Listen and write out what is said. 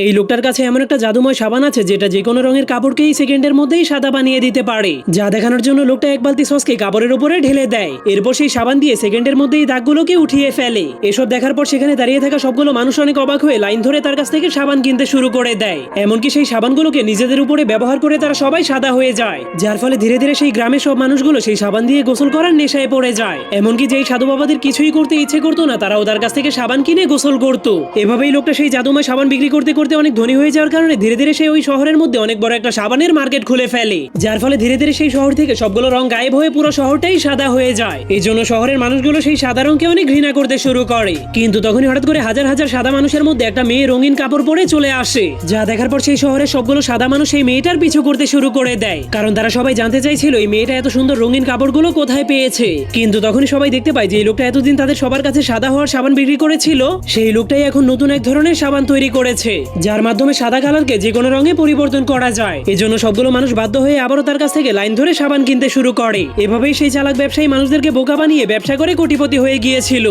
এই লোকটার কাছে এমন একটা জাদুময় সাবান আছে যেটা যে কোনো রঙের কাপড়কেই সেকেন্ডের মধ্যেই সাদা বানিয়ে দিতে পারে। যা দেখানোর জন্য লোকটা এক বালতি সসকে কাপড়ের উপরে ঢেলে দেয়। এরপর সেই সাবান দিয়ে সেকেন্ডের মধ্যেই দাগগুলোকে উঠিয়ে ফেলে। এসব দেখার পর সেখানে দাঁড়িয়ে থাকা সবগুলো মানুষ অনেক অবাক হয়ে লাইন ধরে তার কাছ থেকে সাবান কিনতে শুরু করে দেয়। এমনকি সেই সাবানগুলোকে নিজেদের উপরে ব্যবহার করে তারা সবাই সাদা হয়ে যায়, যার ফলে ধীরে ধীরে সেই গ্রামের সব মানুষগুলো সেই সাবান দিয়ে গোসল করার নেশায় পড়ে যায়। এমনকি যেই সাধু বাবাদের কিছুই করতে ইচ্ছে করতো না, তারাও তার কাছ থেকে সাবান কিনে গোসল করতো। এভাবেই লোকটা সেই জাদুময় সাবান বিক্রি করতে করতে অনেক ধনী হয়ে যাওয়ার কারণে ধীরে ধীরে সে ওই শহরের মধ্যে অনেক বড় একটা সাবানের মার্কেট খুলে ফেলে, যার ফলে ধীরে ধীরে সেই শহর থেকে সবগুলো রং গায়েব হয়ে পুরো শহরটাই সাদা হয়ে যায়। এই জন্য শহরের মানুষগুলো সেই সাদা রংকে অনেক ঘৃণা করতে শুরু করে। কিন্তু তখনই হঠাৎ করে হাজার হাজার সাদা মানুষের মধ্যে একটা মেয়ে রঙিন কাপড় পরে চলে আসে, যা দেখার পর সেই শহরের সবগুলো সাদা মানুষ সেই মেয়েটার পিছু করতে শুরু করে দেয়, কারণ তারা সবাই জানতে চাইছিল এই মেয়েটা এত সুন্দর রঙিন কাপড়গুলো কোথায় পেয়েছে। কিন্তু তখনই সবাই দেখতে পায় যে এই লোকটা এতদিন তাদের সবার কাছে সাদা হওয়ার সাবান বিক্রি করেছিল, সেই লোকটাই এখন নতুন এক ধরনের সাবান তৈরি করেছে, যার মাধ্যমে সাদা কালারকে যে কোনো রঙে পরিবর্তন করা যায়। এজন্য সবগুলো মানুষ বাধ্য হয়ে আবারও তার কাছ থেকে লাইন ধরে সাবান কিনতে শুরু করে। এভাবেই সেই চালাক ব্যবসায়ী মানুষদেরকে বোকা বানিয়ে ব্যবসা করে কোটিপতি হয়ে গিয়েছিল।